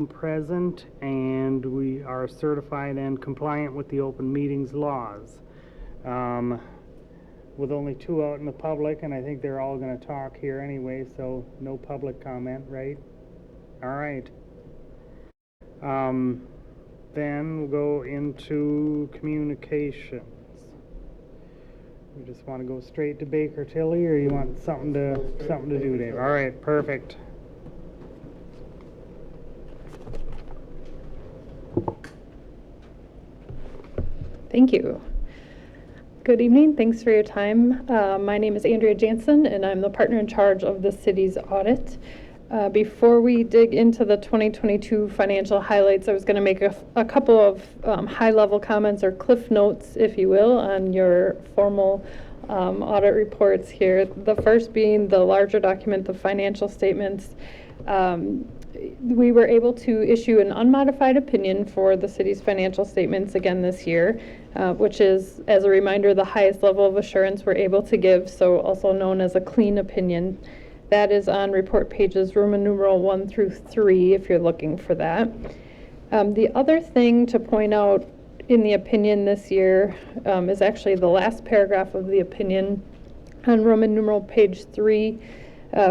present, and we are certified and compliant with the open meetings laws. With only two out in the public, and I think they're all going to talk here anyway, so no public comment, right? All right. Then we'll go into communications. You just want to go straight to Baker Tilly, or you want something to do, Dave? All right, perfect. Thank you. Good evening. Thanks for your time. My name is Andrea Jansen, and I'm the partner in charge of the city's audit. Before we dig into the 2022 financial highlights, I was going to make a couple of high-level comments or cliff notes, if you will, on your formal audit reports here. The first being the larger document, the financial statements. We were able to issue an unmodified opinion for the city's financial statements again this year, which is, as a reminder, the highest level of assurance we're able to give, so also known as a clean opinion. That is on report pages Roman numeral 1 through 3, if you're looking for that. The other thing to point out in the opinion this year is actually the last paragraph of the opinion on Roman numeral page 3,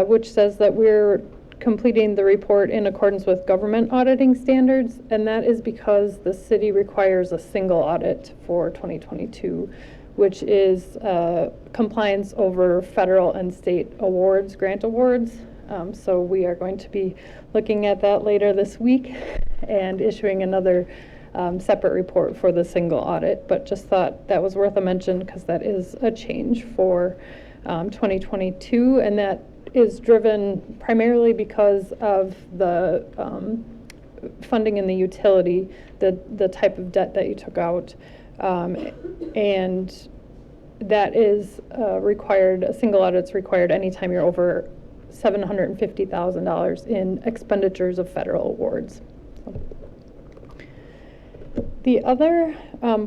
which says that we're completing the report in accordance with government auditing standards, and that is because the city requires a single audit for 2022, which is compliance over federal and state awards, grant awards. So we are going to be looking at that later this week and issuing another separate report for the single audit, but just thought that was worth a mention because that is a change for 2022, and that is driven primarily because of the funding in the utility, the type of debt that you took out, and that is required. A single audit's required anytime you're over $750,000 in expenditures of federal awards. The other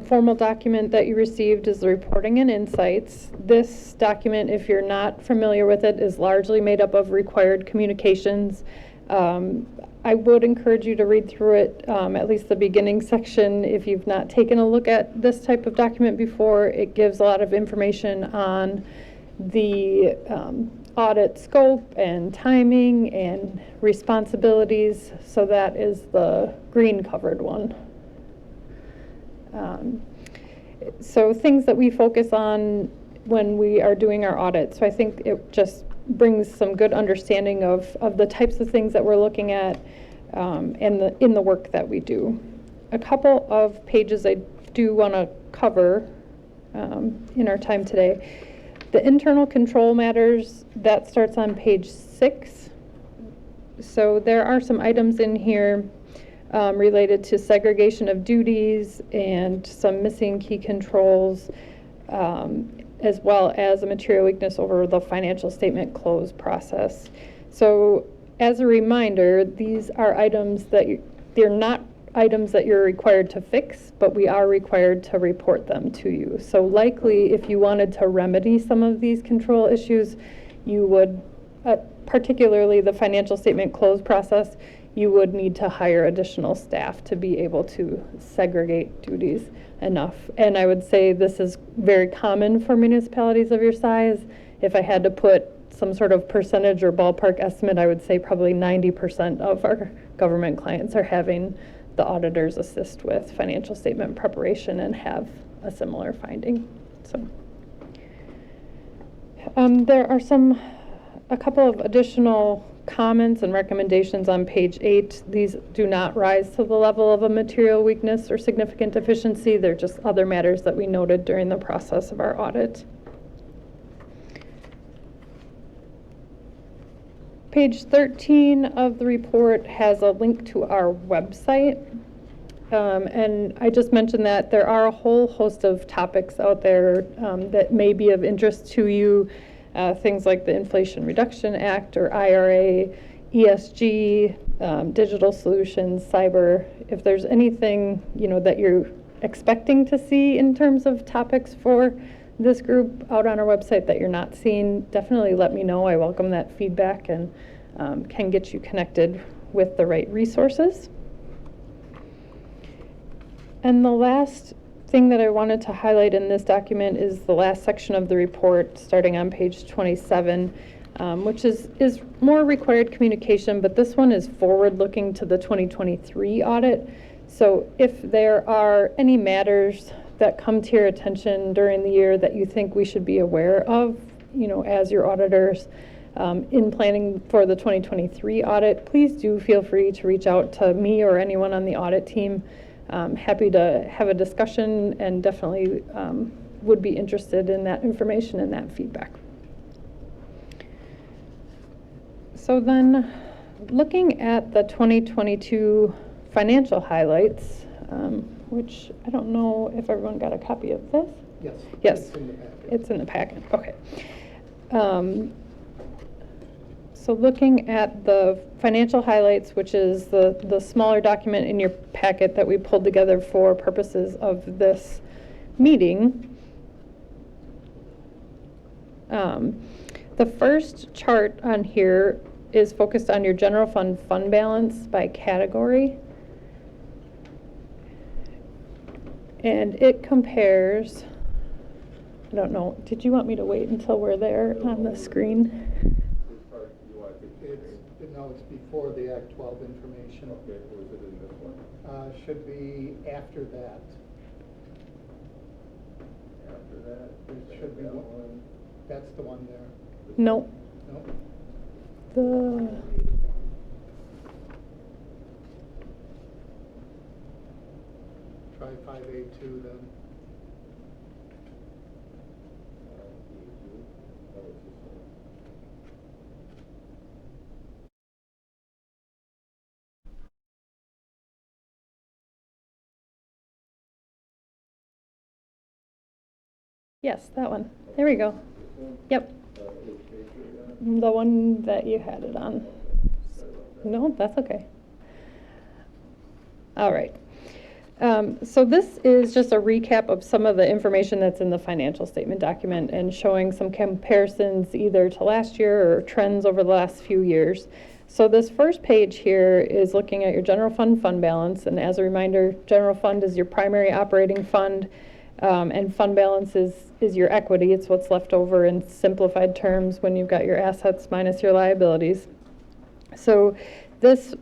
formal document that you received is the reporting and insights. This document, if you're not familiar with it, is largely made up of required communications. I would encourage you to read through it, at least the beginning section, if you've not taken a look at this type of document before. It gives a lot of information on the audit scope and timing and responsibilities. So that is the green covered one. So things that we focus on when we are doing our audit. So I think it just brings some good understanding of the types of things that we're looking at and in the work that we do. A couple of pages I do want to cover in our time today. The internal control matters, that starts on page 6. So there are some items in here related to segregation of duties and some missing key controls, as well as a material weakness over the financial statement close process. So as a reminder, these are items that they're not items that you're required to fix, but we are required to report them to you. So likely if you wanted to remedy some of these control issues, you would, particularly the financial statement close process, you would need to hire additional staff to be able to segregate duties enough. And I would say this is very common for municipalities of your size. If I had to put some sort of percentage or ballpark estimate, I would say probably 90% of our government clients are having the auditors assist with financial statement preparation and have a similar finding. So there are a couple of additional comments and recommendations on page 8. These do not rise to the level of a material weakness or significant deficiency. They're just other matters that we noted during the process of our audit. Page 13 of the report has a link to our website. And I just mentioned that there are a whole host of topics out there that may be of interest to you. Things like the Inflation Reduction Act or IRA, ESG, digital solutions, cyber. If there's anything that you're expecting to see in terms of topics for this group out on our website that you're not seeing, definitely let me know. I welcome that feedback and can get you connected with the right resources. And the last thing that I wanted to highlight in this document is the last section of the report, starting on page 27, which is more required communication, but this one is forward-looking to the 2023 audit. So if there are any matters that come to your attention during the year that you think we should be aware of, as your auditors, in planning for the 2023 audit, please do feel free to reach out to me or anyone on the audit team. Happy to have a discussion, and definitely would be interested in that information and that feedback. So then, looking at the 2022 financial highlights, which I don't know if everyone got a copy of this. Yes. Yes, It's in the packet. it's in the packet. Okay. So looking at the financial highlights, which is the smaller document in your packet that we pulled together for purposes of this meeting, the first chart on here is focused on your general fund balance by category. And it compares, I don't know, did you want me to wait until we're there on the screen? No, it's before the Act 12 information. Okay, or is it in this one? Should be after that. After that? It should be one. That's the one there. No. No? The, Try 5A2 then. yes, that one. There we go. Yep. The one that you had it on. No, that's okay. All right. So this is just a recap of some of the information that's in the financial statement document and showing some comparisons either to last year or trends over the last few years. So this first page here is looking at your general fund balance. And as a reminder, general fund is your primary operating fund, and fund balance is your equity. It's what's left over in simplified terms when you've got your assets minus your liabilities. So this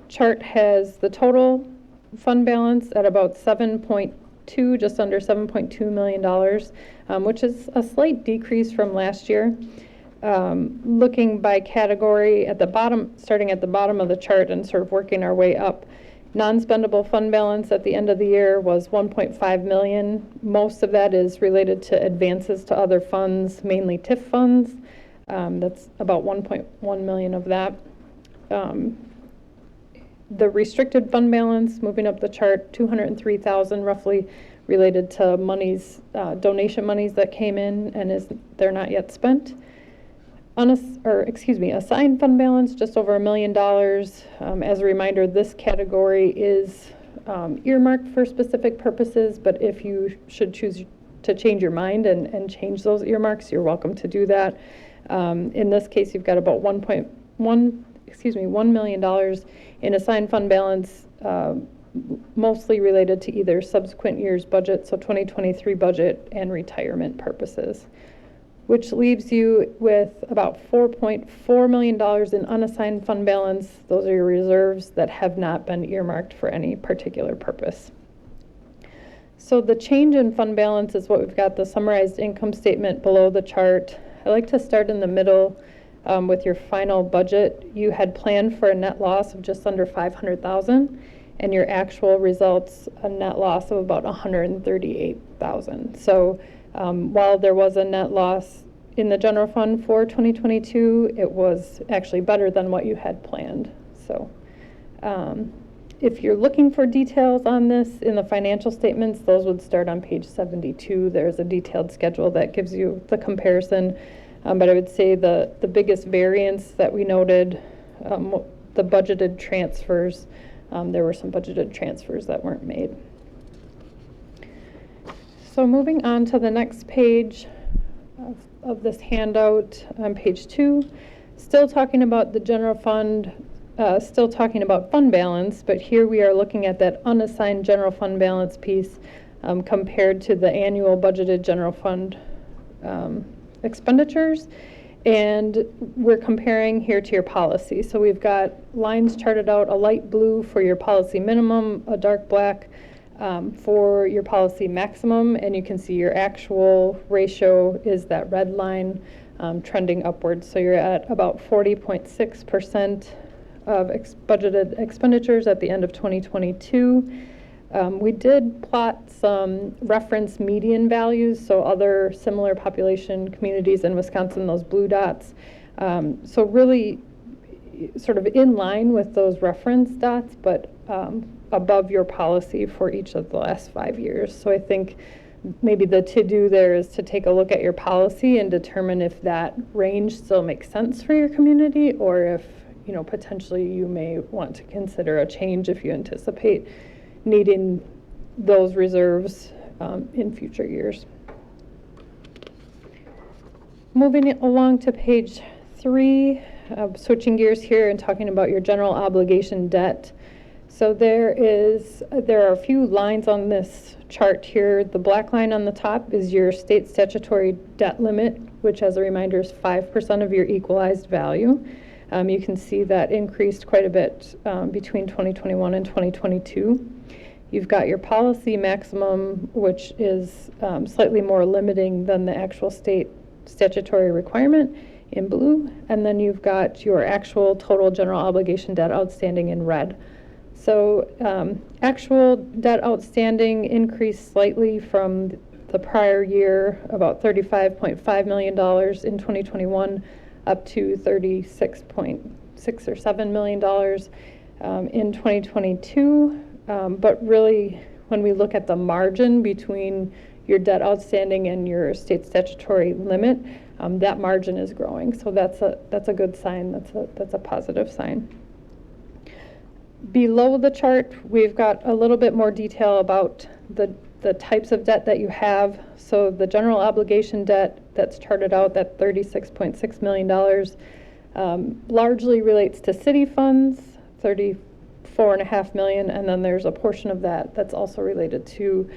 chart has the total fund balance at about 7.2, just under $7.2 million, which is a slight decrease from last year. Looking by category at the bottom, starting at the bottom of the chart and sort of working our way up, non-spendable fund balance at the end of the year was 1.5 million. Most of that is related to advances to other funds, mainly TIF funds. That's about 1.1 million of that. The restricted fund balance, moving up the chart, 203,000 roughly, related to monies, donation monies that came in and they're not yet spent. Assigned fund balance, just over $1 million. As a reminder, this category is earmarked for specific purposes, but if you should choose to change your mind and change those earmarks, you're welcome to do that. In this case, you've got about $1 million in assigned fund balance, mostly related to either subsequent year's budget, so 2023 budget, and retirement purposes, which leaves you with about $4.4 million in unassigned fund balance. Those are your reserves that have not been earmarked for any particular purpose. So the change in fund balance is what we've got, the summarized income statement below the chart. I like to start in the middle with your final budget. You had planned for a net loss of just under 500,000, and your actual results a net loss of about 138,000. So while there was a net loss in the general fund for 2022, it was actually better than what you had planned. So if you're looking for details on this in the financial statements, those would start on page 72. There's a detailed schedule that gives you the comparison. But I would say the biggest variance that we noted, the budgeted transfers, there were some budgeted transfers that weren't made. So moving on to the next page of this handout, on page 2, still talking about the general fund still talking about fund balance, but here we are looking at that unassigned general fund balance piece compared to the annual budgeted general fund expenditures. And we're comparing here to your policy. So we've got lines charted out, a light blue for your policy minimum, a dark black for your policy maximum, and you can see your actual ratio is that red line trending upwards. So you're at about 40.6% of budgeted expenditures at the end of 2022. We did plot some reference median values, so other similar population communities in Wisconsin, those blue dots. So really sort of in line with those reference dots, but above your policy for each of the last 5 years. So I think maybe the to-do there is to take a look at your policy and determine if that range still makes sense for your community, or if, you know, potentially you may want to consider a change if you anticipate needing those reserves in future years. Moving along to page 3, switching gears here and talking about your general obligation debt. So there are a few lines on this chart here. The black line on the top is your state statutory debt limit, which, as a reminder, is 5% of your equalized value. You can see that increased quite a bit between 2021 and 2022. You've got your policy maximum, which is slightly more limiting than the actual state statutory requirement in blue. And then you've got your actual total general obligation debt outstanding in red. So actual debt outstanding increased slightly from the prior year, about $35.5 million in 2021, up to $36.6 or $7 million in 2022. But really, when we look at the margin between your debt outstanding and your state statutory limit, that margin is growing. So that's a good sign. That's a positive sign. Below the chart, we've got a little bit more detail about the types of debt that you have. So the general obligation debt that's charted out, that $36.6 million, largely relates to city funds, $34.5 million, and then there's a portion of that that's also related to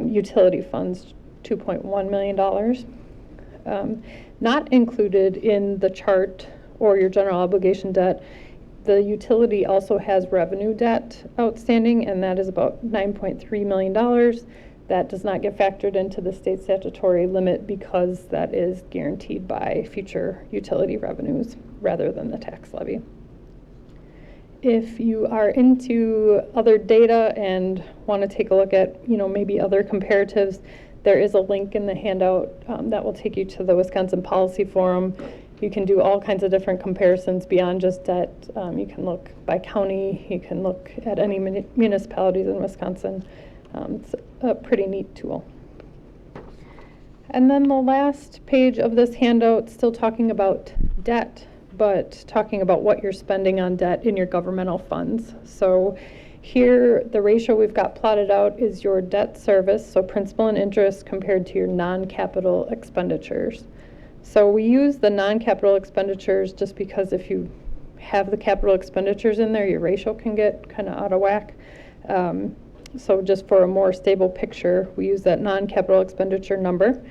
utility funds, $2.1 million. Not included in the chart or your general obligation debt, the utility also has revenue debt outstanding, and that is about $9.3 million. That does not get factored into the state statutory limit because that is guaranteed by future utility revenues rather than the tax levy. If you are into other data and want to take a look at, you know, maybe other comparatives, there is a link in the handout that will take you to the Wisconsin Policy Forum. You can do all kinds of different comparisons beyond just debt. You can look by county. You can look at any municipalities in Wisconsin. It's a pretty neat tool. And then the last page of this handout, still talking about debt, but talking about what you're spending on debt in your governmental funds. So here, the ratio we've got plotted out is your debt service, so principal and interest, compared to your non-capital expenditures. So we use the non-capital expenditures just because if you have the capital expenditures in there, your ratio can get kind of out of whack. So just for a more stable picture, we use that non-capital expenditure number.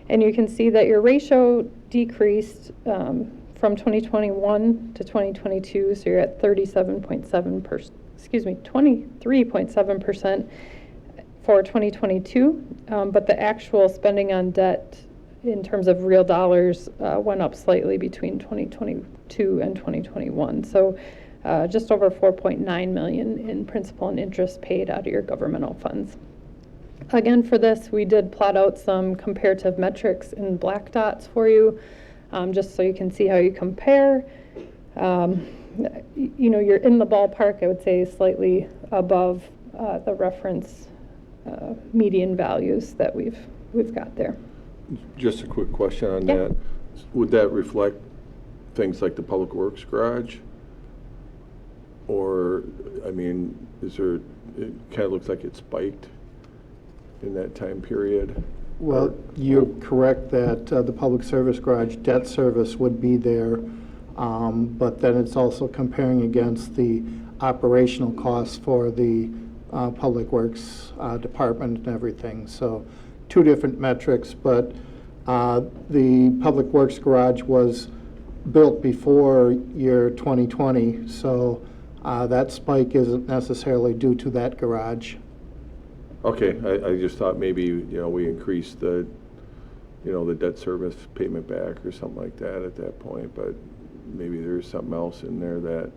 And you can see that your ratio decreased from 2021 to 2022, so you're at 23.7% for 2022. But the actual spending on debt in terms of real dollars went up slightly between 2022 and 2021. So just over $4.9 million in principal and interest paid out of your governmental funds. Again, for this, we did plot out some comparative metrics in black dots for you, just so you can see how you compare. You know, you're in the ballpark, I would say, slightly above the reference median values that we've got there. Just a quick question on that. Would that reflect things like the Public Works garage? Or, I mean, it kind of looks like it spiked in that time period? Well, you're correct that the public service garage debt service would be there But then it's also comparing against the operational costs for the Public Works Department and everything. So two different metrics, but the Public Works garage was built before year 2020, so that spike isn't necessarily due to that garage. Okay, I just thought maybe, we increased the, the debt service payment back or something like that at that point, but maybe there's something else in there that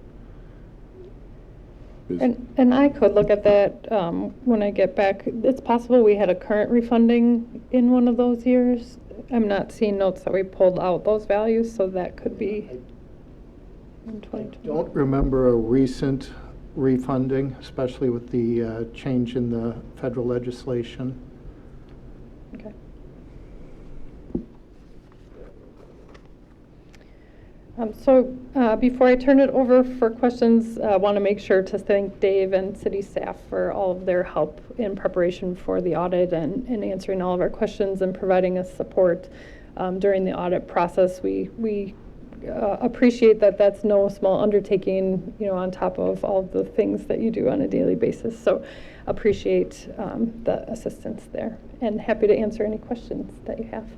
is. And I could look at that when I get back. It's possible we had a current refunding in one of those years. I'm not seeing notes that we pulled out those values, so that could be in I 2020. don't remember a recent refunding, especially with the change in the federal legislation. Okay. Before I turn it over for questions, I want to make sure to thank Dave and city staff for all of their help in preparation for the audit and answering all of our questions and providing us support during the audit process. We appreciate that that's no small undertaking, on top of all the things that you do on a daily basis. So appreciate the assistance there, and happy to answer any questions that you have.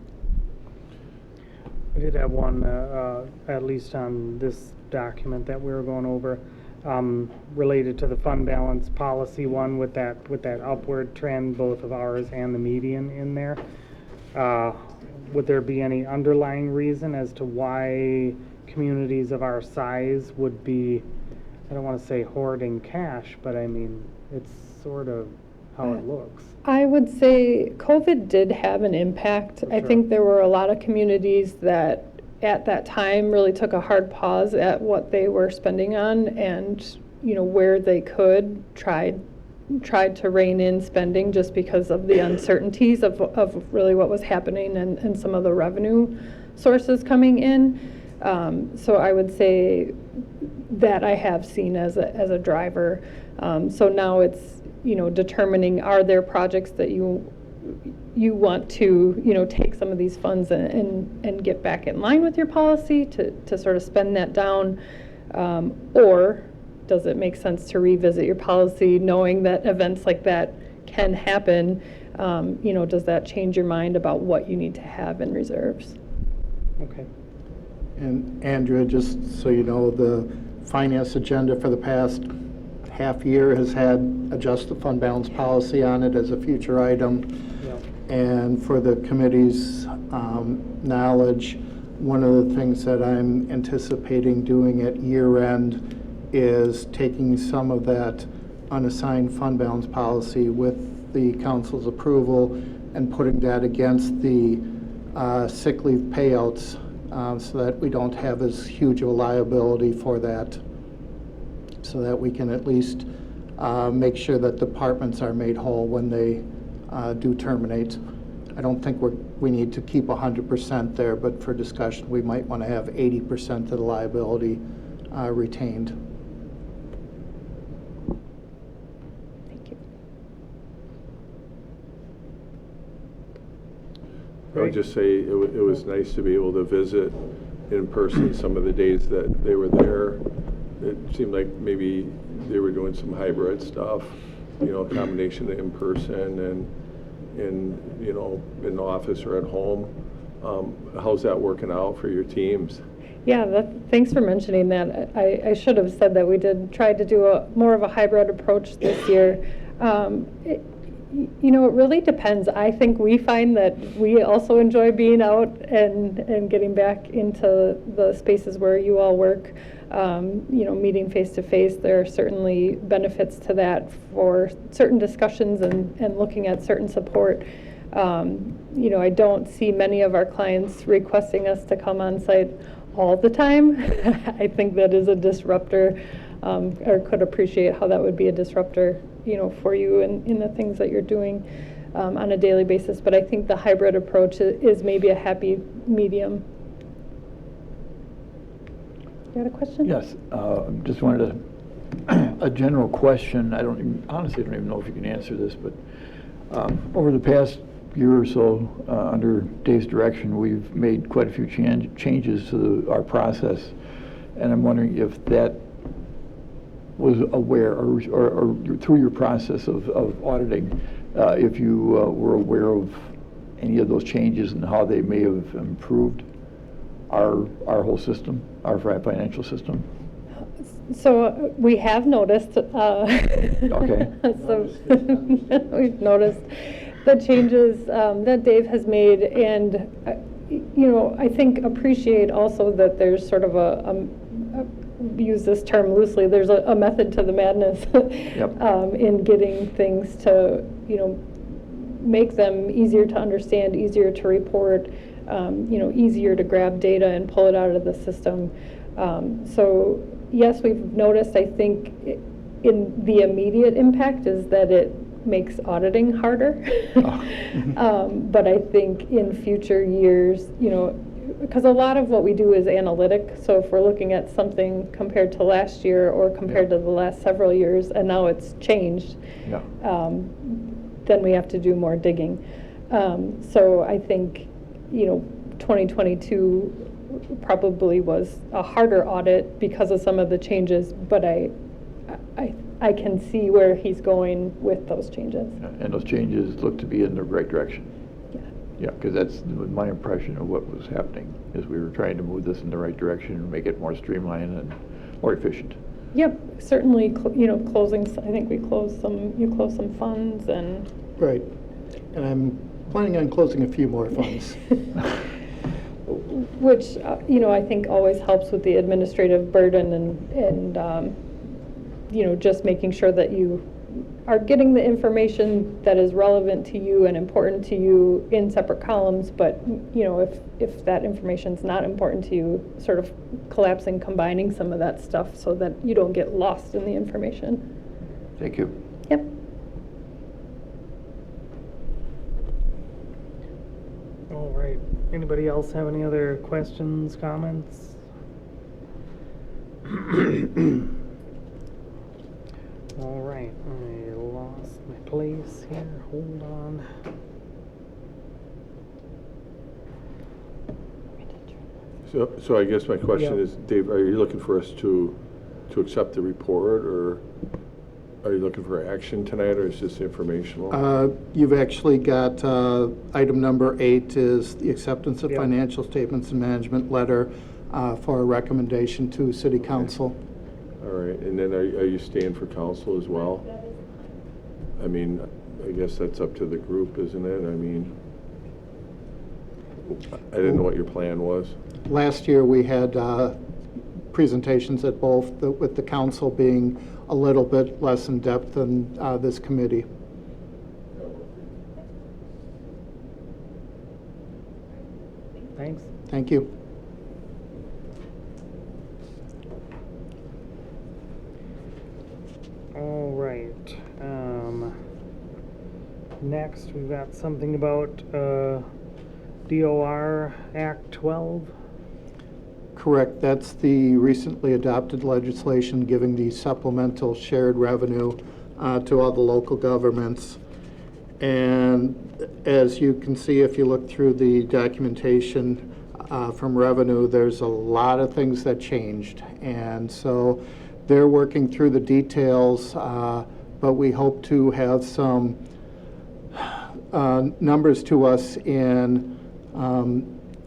I did have one, at least on this document that we were going over, related to the fund balance policy one with that upward trend, both of ours and the median in there. Would there be any underlying reason as to why communities of our size would be, I don't want to say hoarding cash, but I mean, it's sort of how it looks. I would say COVID did have an impact. For I sure. think there were a lot of communities that at that time really took a hard pause at what they were spending on, and where they could tried to rein in spending just because of the uncertainties of really what was happening and some of the revenue sources coming in. So I would say that I have seen as a driver. So now it's determining, are there projects that you want to take some of these funds and get back in line with your policy to sort of spend that down, or does it make sense to revisit your policy knowing that events like that can happen? Does that change your mind about what you need to have in reserves? Okay. And Andrea, just so you know, the finance agenda for the past half year has had adjust the fund balance policy on it as a future item. Yeah. And for the committee's knowledge, one of the things that I'm anticipating doing at year end is taking some of that unassigned fund balance policy with the council's approval and putting that against the sick leave payouts, so that we don't have as huge of a liability for that, so that we can at least make sure that departments are made whole when they do terminate. I don't think we need to keep 100% there, but for discussion, we might want to have 80% of the liability retained. Thank you. I would just say it was nice to be able to visit in person some of the days that they were there. It seemed like maybe they were doing some hybrid stuff, a combination of in person and in the office or at home. How's that working out for your teams? Yeah, thanks for mentioning that. I should have said that we did try to do more of a hybrid approach this year. It really depends. I think we find that we also enjoy being out and getting back into the spaces where you all work, meeting face to face. There are certainly benefits to that for certain discussions and looking at certain support. I don't see many of our clients requesting us to come on site all the time. I think that is a disruptor, or could appreciate how that would be a disruptor, for you in the things that you're doing on a daily basis. But I think the hybrid approach is maybe a happy medium. You had a question? Yes, just wanted a general question. Honestly, I don't even know if you can answer this, but over the past year or so, under Dave's direction, we've made quite a few changes to our process And I'm wondering if that was aware, or through your process of auditing, if you were aware of any of those changes and how they may have improved our whole system, our financial system? So we have noticed. Okay. So we've noticed the changes that Dave has made, and I think appreciate also that there's sort of use this term loosely. There's a method to the madness Yep. in getting things to make them easier to understand, easier to report, easier to grab data and pull it out of the system. So yes, we've noticed, I think, in the immediate impact is that it makes auditing harder. But I think in future years, because a lot of what we do is analytic, so if we're looking at something compared to last year or compared to the last several years, and now it's changed, Yeah. then we have to do more digging. So I think, 2022 probably was a harder audit because of some of the changes, but I can see where he's going with those changes. And those changes look to be in the right direction. Yeah. Yeah, because that's my impression of what was happening, is we were trying to move this in the right direction and make it more streamlined and more efficient. Yep, certainly, closing, I think you closed some funds and. Right. And I'm planning on closing a few more funds. Which, I think always helps with the administrative burden and just making sure that you are getting the information that is relevant to you and important to you in separate columns, but, if that information's not important to you, sort of collapsing, combining some of that stuff so that you don't get lost in the information. Thank you. Yep. All right. Anybody else have any other questions, comments? All right. I lost my place here. Hold on. So I guess my question Yeah. is, Dave, are you looking for us to accept the report, or are you looking for action tonight, or is this informational? You've actually got item number 8 is the acceptance of Yep. financial statements and management letter for a recommendation to City Council. All right, and then are you staying for council as well? I mean, I guess that's up to the group, isn't it? I mean, I didn't know what your plan was. Last year, we had presentations at both, with the council being a little bit less in depth than this committee. Thanks. Thank you. All right. Next, we've got something about DOR Act 12. Correct. That's the recently adopted legislation giving the supplemental shared revenue to all the local governments. And as you can see, if you look through the documentation from revenue, there's a lot of things that changed. And so they're working through the details, but we hope to have some numbers to us in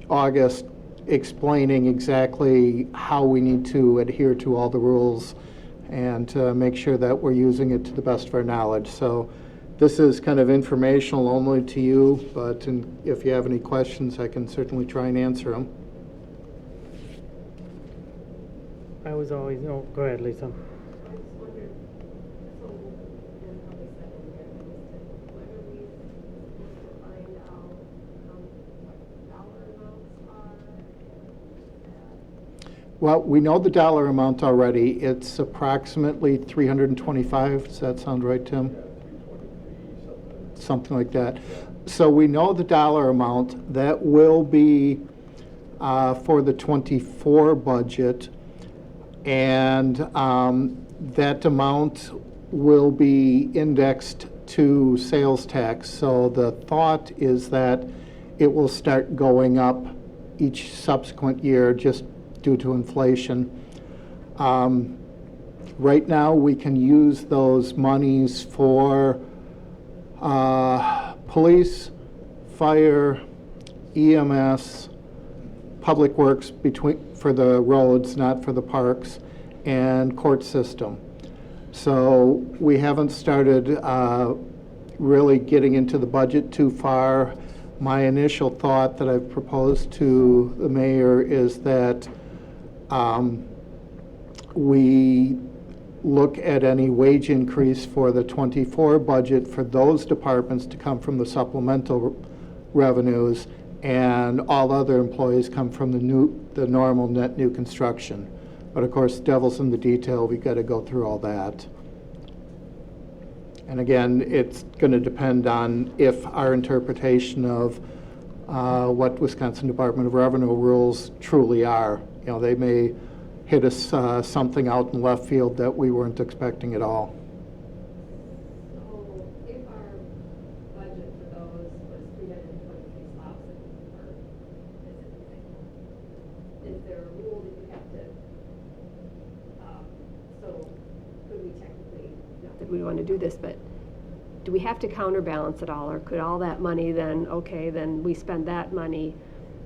August explaining exactly how we need to adhere to all the rules and make sure that we're using it to the best of our knowledge. So this is kind of informational only to you, but if you have any questions, I can certainly try and answer them. I was always, oh, go ahead, Lisa. I just wondered, so, and probably said in there, when are we supposed to find out what dollar amounts are? Well, we know the dollar amount already. It's approximately 325. Does that sound right, Tim? Something like that. So we know the dollar amount. That will be for the 24 budget. And that amount will be indexed to sales tax. So the thought is that it will start going up each subsequent year just due to inflation. Right now, we can use those monies for police, fire, EMS, public works for the roads, not for the parks, and court system. So we haven't started really getting into the budget too far. My initial thought that I've proposed to the mayor is that we look at any wage increase for the '24 budget for those departments to come from the supplemental revenues, and all other employees come from the normal net new construction. But of course, devil's in the detail. We've got to go through all that. And again, it's going to depend on if our interpretation of what Wisconsin Department of Revenue rules truly are. You know, they may hit us something out in left field that we weren't expecting at all. So if our budget for those was 323,000 for this example, is there a rule that you have to, so could we technically, not that we want to do this, but do we have to counterbalance it all, or could all that money then, okay, then we spend that money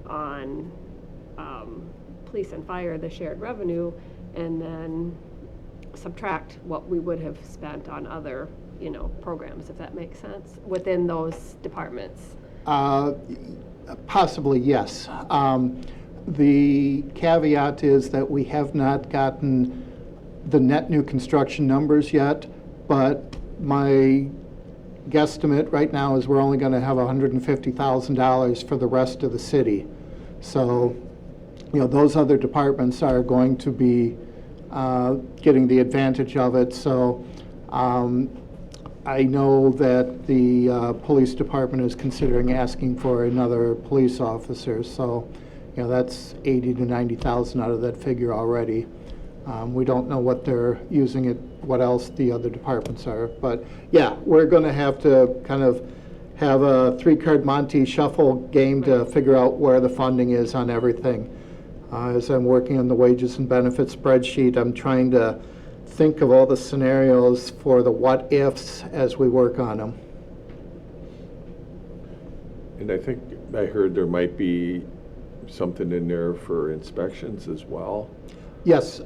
on police and fire, the shared revenue, and then subtract what we would have spent on other, you know, programs, if that makes sense, within those departments? Possibly, yes. The caveat is that we have not gotten the net new construction numbers yet, but my guesstimate right now is we're only going to have $150,000 for the rest of the city. So, you know, those other departments are going to be getting the advantage of it. So I know that the police department is considering asking for another police officer. So, you know, that's 80 to 90,000 out of that figure already. We don't know what they're using it, what else the other departments are. But yeah, we're going to have to kind of have a three-card Monte shuffle game to figure out where the funding is on everything. As I'm working on the wages and benefits spreadsheet, I'm trying to think of all the scenarios for the what-ifs as we work on them. And I think I heard there might be something in there for inspections as well. Yes,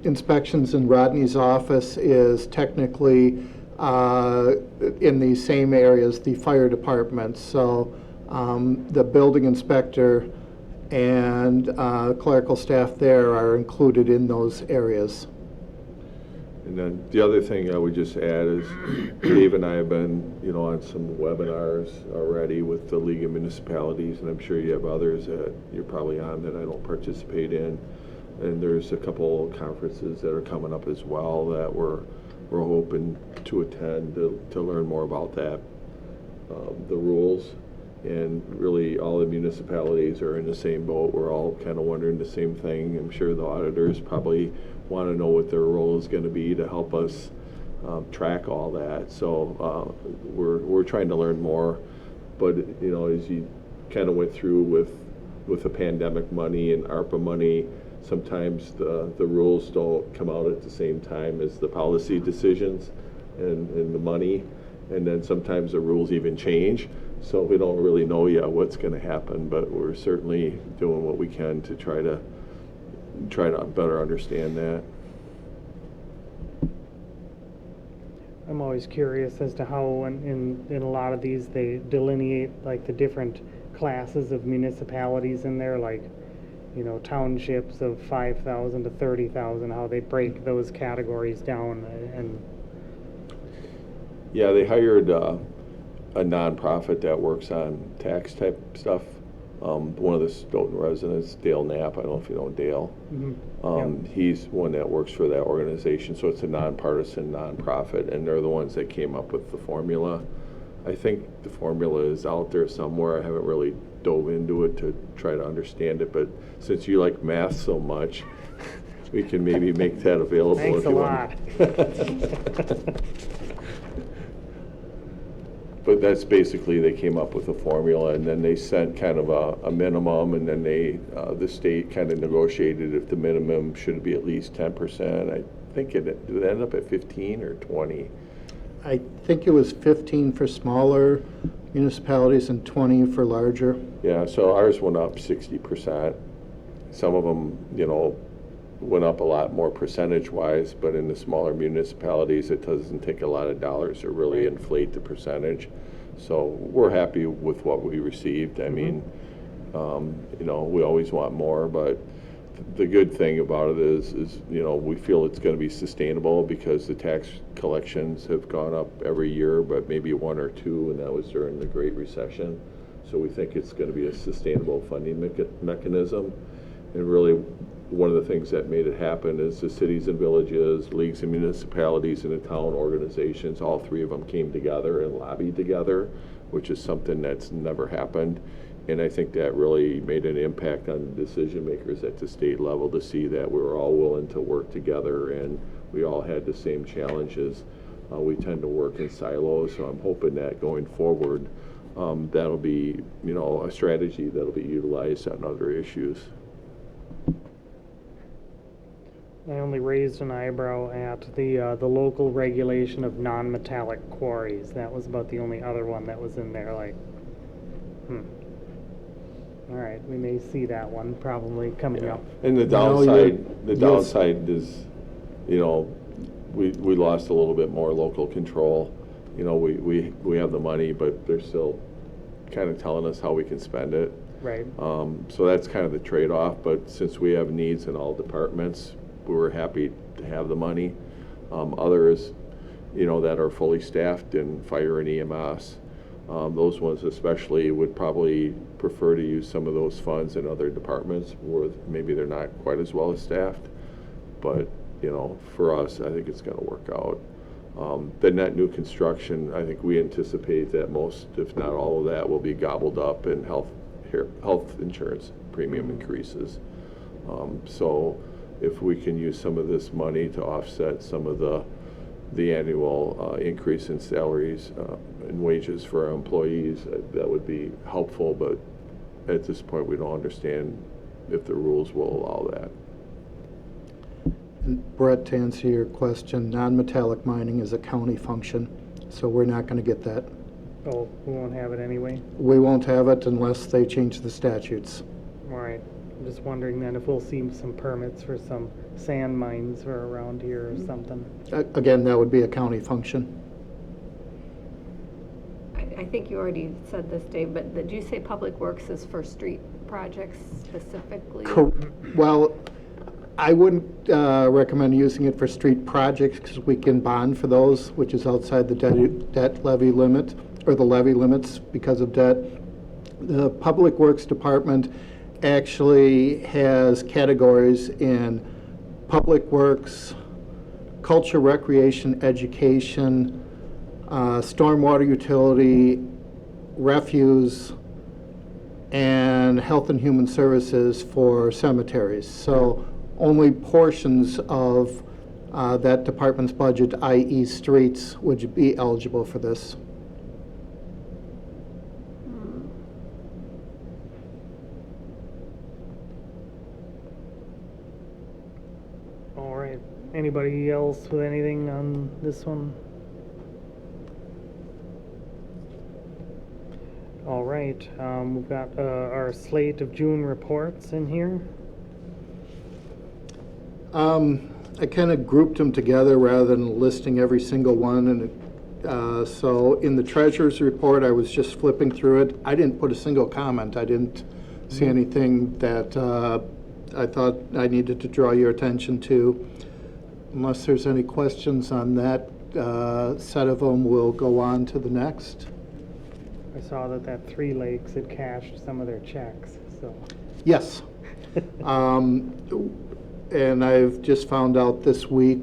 inspections in Rodney's office is technically in the same areas, the fire department. So the building inspector and clerical staff there are included in those areas. And then the other thing I would just add is Dave and I have been, you know, on some webinars already with the League of Municipalities, and I'm sure you have others that you're probably on that I don't participate in. And there's a couple conferences that are coming up as well that we're hoping to attend to learn more about that, the rules. And really all the municipalities are in the same boat. We're all kind of wondering the same thing. I'm sure the auditors probably want to know what their role is going to be to help us track all that. So we're trying to learn more. But you know, as you kind of went through with the pandemic money and ARPA money, sometimes the rules don't come out at the same time as the policy decisions and the money, and then sometimes the rules even change. So we don't really know yet what's going to happen, but we're certainly doing what we can to try to better understand that. I'm always curious as to how in a lot of these they delineate like the different classes of municipalities in there, like, you know, townships of 5,000 to 30,000, how they break those categories down. And yeah, they hired a nonprofit that works on tax type stuff. One of the Stoughton residents, Dale Knapp, I don't know if you know Dale. mm-hmm. He's one that works for that organization, so it's a nonpartisan nonprofit, and they're the ones that came up with the formula. I think the formula is out there somewhere. I haven't really dove into it to try to understand it, but since you like math so much, we can maybe make that available. Thanks if a you lot. want. But that's basically, they came up with a formula, and then they sent kind of a minimum, and then the state kind of negotiated if the minimum should be at least 10%. I think did it end up at 15 or 20? I think it was 15 for smaller municipalities and 20 for larger. Yeah, so ours went up 60%. Some of them, went up a lot more percentage-wise, but in the smaller municipalities, it doesn't take a lot of dollars to really inflate the percentage. So we're happy with what we received. I mean, we always want more, but the good thing about it is we feel it's going to be sustainable because the tax collections have gone up every year, but maybe one or two, and that was during the Great Recession. So we think it's going to be a sustainable funding mechanism. And really, one of the things that made it happen is the cities and villages, leagues and municipalities, and the town organizations, all three of them came together and lobbied together, which is something that's never happened. And I think that really made an impact on the decision makers at the state level to see that we were all willing to work together and we all had the same challenges. We tend to work in silos, so I'm hoping that going forward, that'll be, a strategy that'll be utilized on other issues. I only raised an eyebrow at the local regulation of non-metallic quarries. That was about the only other one that was in there, like, All right, we may see that one probably coming up. And the downside is, we lost a little bit more local control. We have the money, but they're still kind of telling us how we can spend it. Right. So that's kind of the trade-off, but since we have needs in all departments, we were happy to have the money. Others, that are fully staffed in fire and EMS, those ones especially would probably prefer to use some of those funds in other departments where maybe they're not quite as well staffed. But, for us, I think it's going to work out. The net new construction, I think we anticipate that most, if not all of that, will be gobbled up in health insurance premium increases. So if we can use some of this money to offset some of the annual increase in salaries and wages for our employees, that would be helpful, but at this point we don't understand if the rules will allow that. And Brett, to answer your question, non-metallic mining is a county function, so we're not going to get that. Oh, we won't have it anyway? We won't have it unless they change the statutes. All right. I'm just wondering then if we'll see some permits for some sand mines or around here or something. Again, that would be a county function. I think you already said this, Dave, but did you say Public Works is for street projects specifically? Well, I wouldn't recommend using it for street projects because we can bond for those, which is outside the debt levy limit, or the levy limits because of debt. The Public Works Department actually has categories in public works, culture, recreation, education, stormwater utility, refuse, and health and human services for cemeteries. So only portions of that department's budget, i.e. streets, would be eligible for this. All right. Anybody else with anything on this one? All right. We've got our slate of June reports in here. I kind of grouped them together rather than listing every single one. And so in the treasurer's report, I was just flipping through it. I didn't put a single comment. I didn't see anything that I thought I needed to draw your attention to. Unless there's any questions on that set of them, we'll go on to the next. I saw that Three Lakes had cashed some of their checks, so. Yes. And I've just found out this week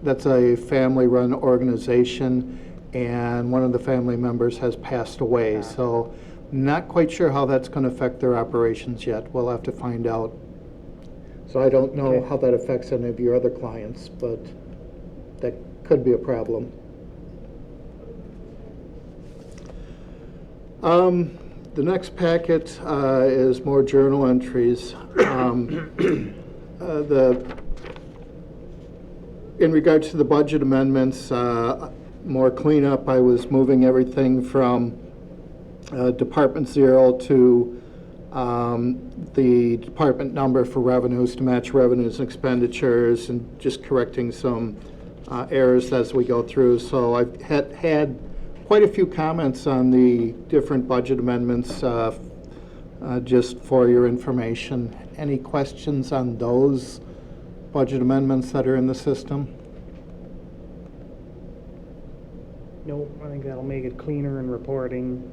that's a family-run organization, and one of the family members has passed away. So not quite sure how that's going to affect their operations yet. We'll have to find out. So I don't know how that affects any of your other clients, but that could be a problem. The next packet is more journal entries. In regards to the budget amendments, more cleanup, I was moving everything from Department 0 to the department number for revenues to match revenues and expenditures, and just correcting some errors as we go through. So I've had quite a few comments on the different budget amendments, just for your information. Any questions on those budget amendments that are in the system? Nope, I think that'll make it cleaner in reporting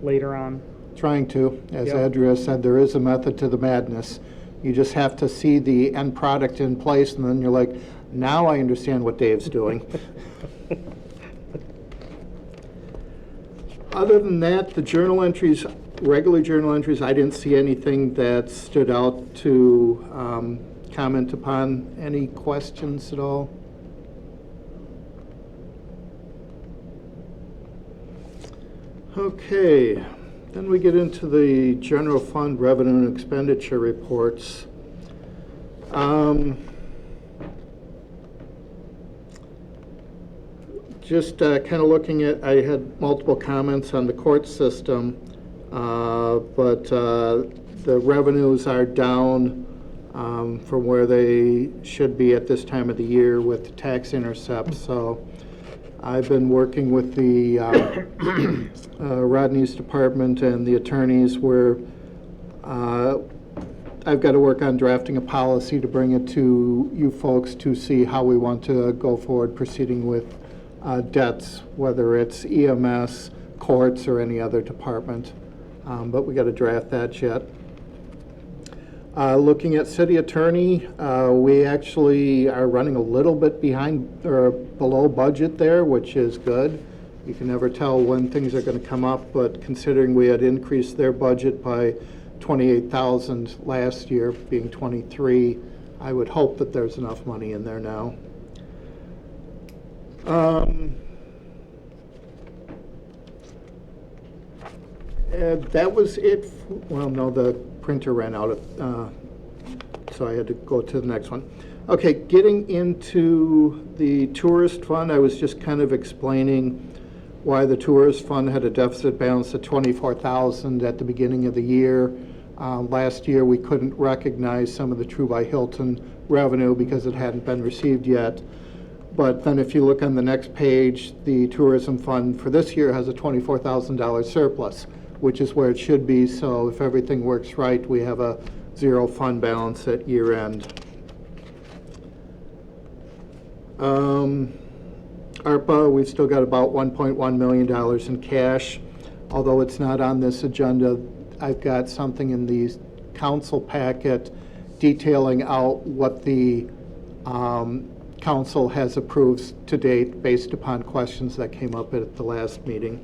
later on. Trying to. As Yep. Andrea said, there is a method to the madness. You just have to see the end product in place, and then you're like, now I understand what Dave's doing. Other than that, the journal entries, regular journal entries, I didn't see anything that stood out to comment upon. Any questions at all? Okay, then we get into the general fund revenue and expenditure reports. Just kind of looking at, I had multiple comments on the court system, but the revenues are down from where they should be at this time of the year with the tax intercept. So I've been working with the Rodney's department and the attorneys where I've got to work on drafting a policy to bring it to you folks to see how we want to go forward proceeding with debts, whether it's EMS, courts, or any other department. But we got to draft that yet. Looking at city attorney, we actually are running a little bit behind or below budget there, which is good. You can never tell when things are going to come up, but considering we had increased their budget by $28,000 last year, being 23, I would hope that there's enough money in there now. That was it. Well, no, the printer ran out, so I had to go to the next one. Okay, getting into the tourist fund, I was just kind of explaining why the tourist fund had a deficit balance of $24,000 at the beginning of the year. Last year, we couldn't recognize some of the True by Hilton revenue because it hadn't been received yet. But then if you look on the next page, the tourism fund for this year has a $24,000 surplus, which is where it should be. So if everything works right, we have a zero fund balance at year end. ARPA, we've still got about $1.1 million in cash. Although it's not on this agenda, I've got something in the council packet detailing out what the council has approved to date based upon questions that came up at the last meeting.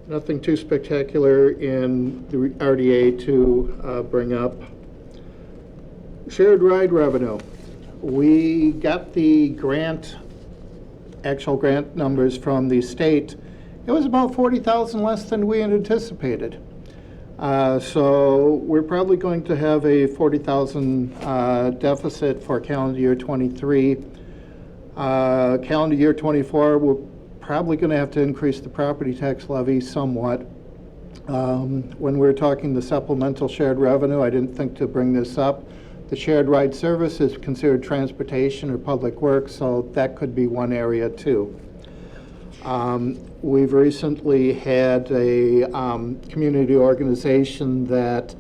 Nothing too spectacular in the RDA to bring up. Shared ride revenue. We got the grant, actual grant numbers from the state. It was about 40,000 less than we had anticipated. So we're probably going to have a 40,000 deficit for calendar year 23. Calendar year 24, we're probably going to have to increase the property tax levy somewhat. When we were talking the supplemental shared revenue, I didn't think to bring this up. The shared ride service is considered transportation or public works, so that could be one area too. We've recently had a community organization that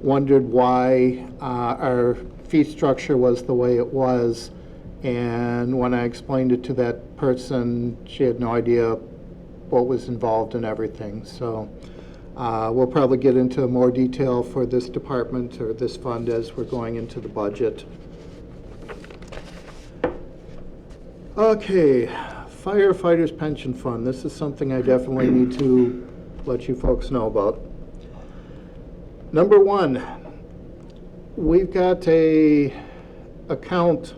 wondered why our fee structure was the way it was, and when I explained it to that person, she had no idea what was involved in everything. So we'll probably get into more detail for this department or this fund as we're going into the budget. Okay, firefighters pension fund. This is something I definitely need to let you folks know about. Number one, we've got a account,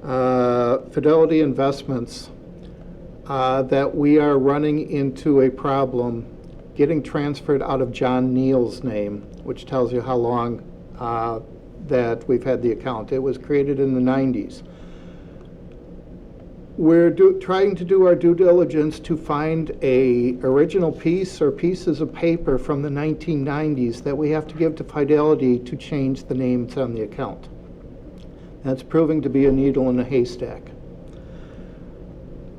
Fidelity Investments, that we are running into a problem getting transferred out of John Neal's name, which tells you how long that we've had the account. It was created in the 90s. We're trying to do our due diligence to find a original piece or pieces of paper from the 1990s that we have to give to Fidelity to change the names on the account. That's proving to be a needle in a haystack.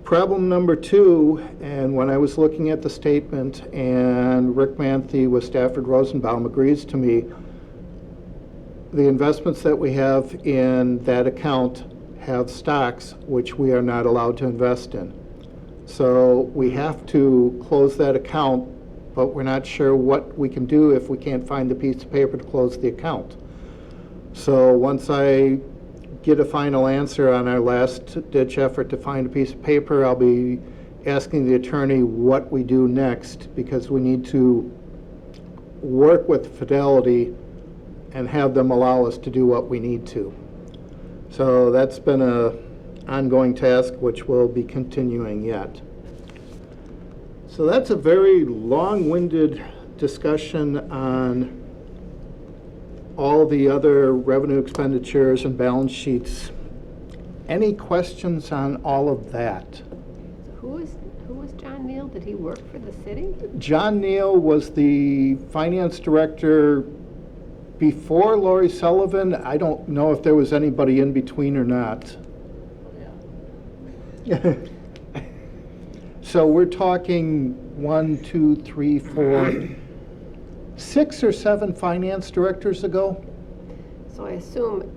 Problem number two, and when I was looking at the statement, and Rick Manthe with Stafford Rosenbaum agrees to me, the investments that we have in that account have stocks which we are not allowed to invest in. So we have to close that account, but we're not sure what we can do if we can't find the piece of paper to close the account. So once I get a final answer on our last ditch effort to find a piece of paper, I'll be asking the attorney what we do next, because we need to work with Fidelity and have them allow us to do what we need to. So that's been an ongoing task which will be continuing yet. So that's a very long-winded discussion on all the other revenue expenditures and balance sheets. Any questions on all of that? Who was John Neal? Did he work for the city? John Neal was the finance director before Lori Sullivan. I don't know if there was anybody in between or not. Yeah. So we're talking 1, 2, 3, 4, 6 or 7 finance directors ago. So I assume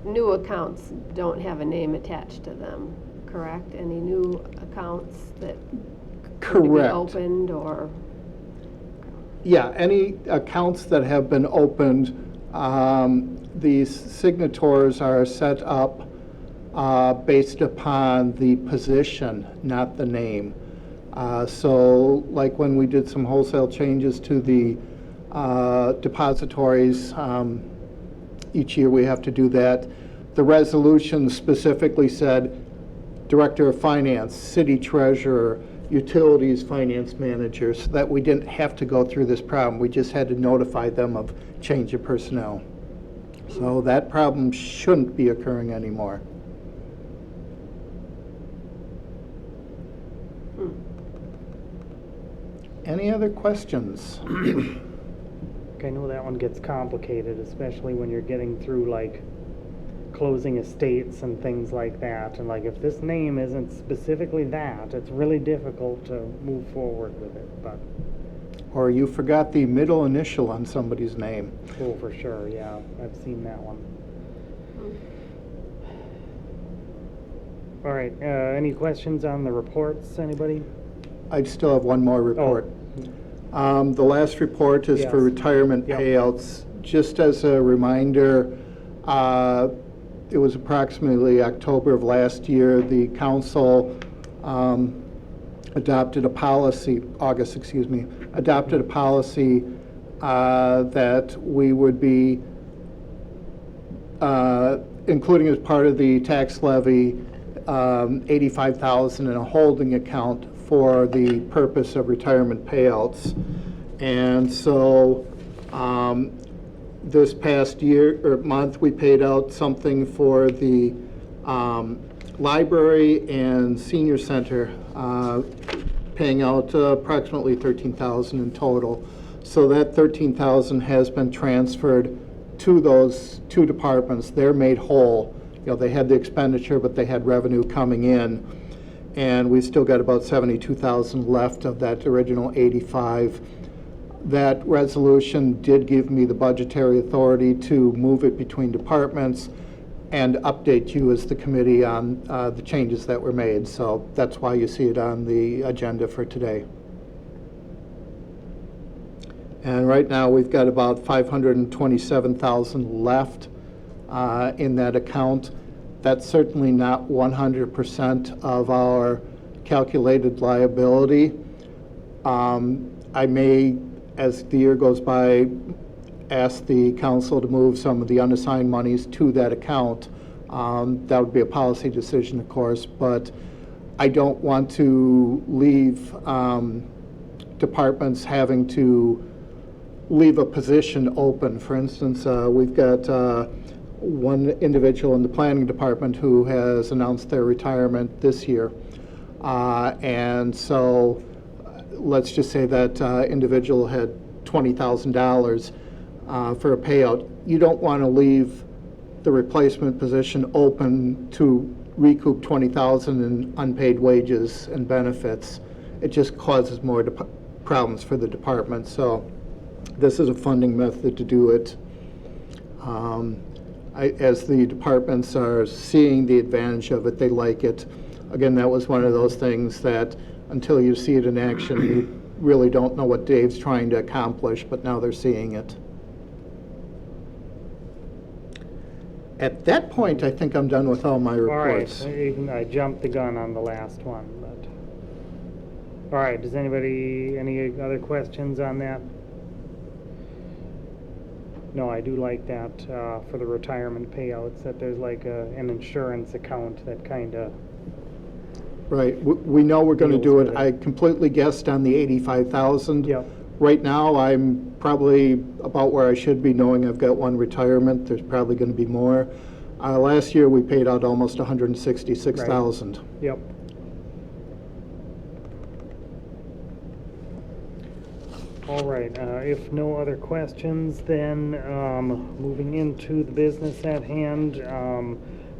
new accounts don't have a name attached to them, correct? Any new accounts that need to be Correct. opened or? Yeah, any accounts that have been opened, these signators are set up based upon the position, not the name. So like when we did some wholesale changes to the depositories, each year we have to do that. The resolution specifically said Director of Finance, City Treasurer, Utilities Finance Manager, so that we didn't have to go through this problem. We just had to notify them of change of personnel. So that problem shouldn't be occurring anymore. Any other questions? I know that one gets complicated, especially when you're getting through like closing estates and things like that. And like if this name isn't specifically that, it's really difficult to move forward with it. But Or you forgot the middle initial on somebody's name. oh, for sure, yeah, I've seen that one. All right, any questions on the reports, anybody? I still have one more report. The last report is for Yes. retirement Yep. payouts. Just as a reminder, it was approximately October of last year, the council adopted a policy, adopted a policy that we would be including as part of the tax levy, $85,000 in a holding account for the purpose of retirement payouts. And so this past year or month, we paid out something for the library and senior center, paying out approximately $13,000 in total. So that $13,000 has been transferred to those two departments. They're made whole. You know, they had the expenditure, but they had revenue coming in. And we still got about $72,000 left of that original 85. That resolution did give me the budgetary authority to move it between departments and update you as the committee on the changes that were made. So that's why you see it on the agenda for today. And right now we've got about $527,000 left in that account. That's certainly not 100% of our calculated liability. I may, as the year goes by, ask the council to move some of the unassigned monies to that account, That would be a policy decision, of course, but I don't want to leave departments having to leave a position open. For instance, we've got one individual in the planning department who has announced their retirement this year. And so let's just say that individual had $20,000 for a payout. You don't want to leave the replacement position open to recoup $20,000 in unpaid wages and benefits. It just causes more problems for the department. So this is a funding method to do it. As the departments are seeing the advantage of it, they like it. Again, that was one of those things that until you see it in action, you really don't know what Dave's trying to accomplish, but now they're seeing it. At that point, I think I'm done with all my reports. All right, I jumped the gun on the last one, but, all right, does anybody, any other questions on that? No, I do like that for the retirement payouts, that there's like an insurance account that kind of, Right, we know we're going to do Deals it. with I completely guessed on the 85,000. Yep. Right now, I'm probably about where I should be, knowing I've got one retirement. There's probably going to be more. Last year, we paid out almost 166,000. yep. All right, if no other questions, then moving into the business at hand,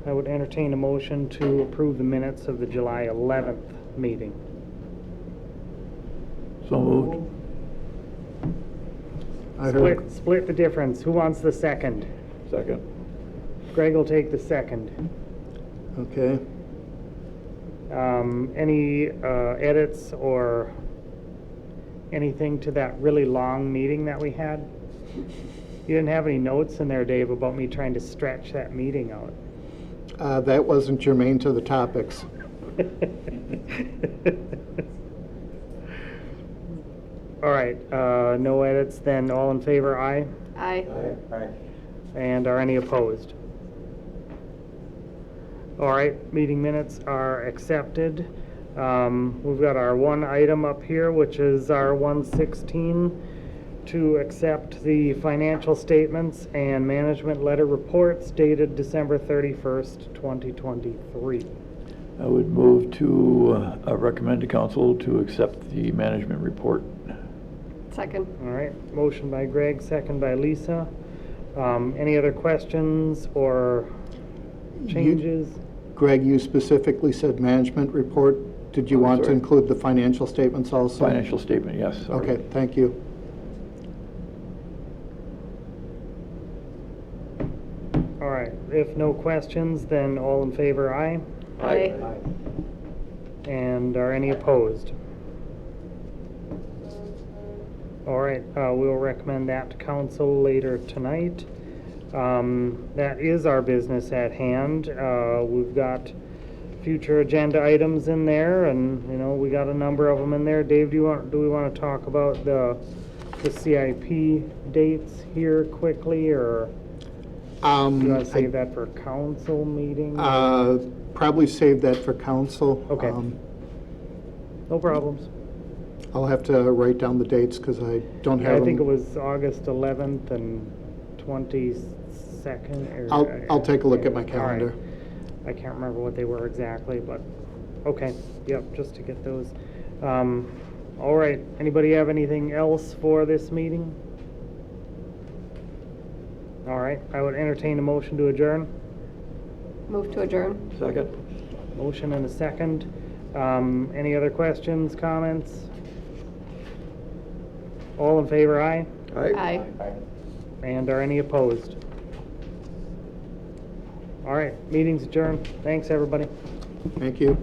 I would entertain a motion to approve the minutes of the July 11th meeting. So moved. I heard, Split the difference. Who wants the second? Second. Greg will take the second. okay. Any edits or anything to that really long meeting that we had? You didn't have any notes in there, Dave, about me trying to stretch that meeting out. That wasn't germane to the topics. All right, no edits, then all in favor, aye? Aye. And are any opposed? All right, meeting minutes are accepted. We've got our one item up here, which is our 116, to accept the financial statements and management letter reports dated December 31st, 2023. I would move to recommend to council to accept the management report. Second. All right, motion by Greg, second by Lisa. Any other questions or changes? Greg, you specifically said management report. Did you want to sorry. include the financial statements also? Financial statement, yes. sorry. Okay, thank you. All right, if no questions, then all in favor, aye? Aye. And are any opposed? All right, we'll recommend that to council later tonight. That is our business at hand. We've got future agenda items in there, and you know we got a number of them in there. Dave, do we want to talk about the CIP dates here quickly, or do you want to save that for council meeting? Probably save that for council. Okay. No problems. I'll have to write down the dates because I don't have I them. think it was August 11th and 22nd. I'll take a look at my All right. calendar. I can't remember what they were exactly, but, okay, yep, just to get those. All right, anybody have anything else for this meeting? All right, I would entertain a motion to adjourn. Move to adjourn. Second. Motion and a second. Any other questions, comments? All in favor, aye? Aye. And are any opposed? All right, meeting's adjourned. Thanks, everybody. Thank you.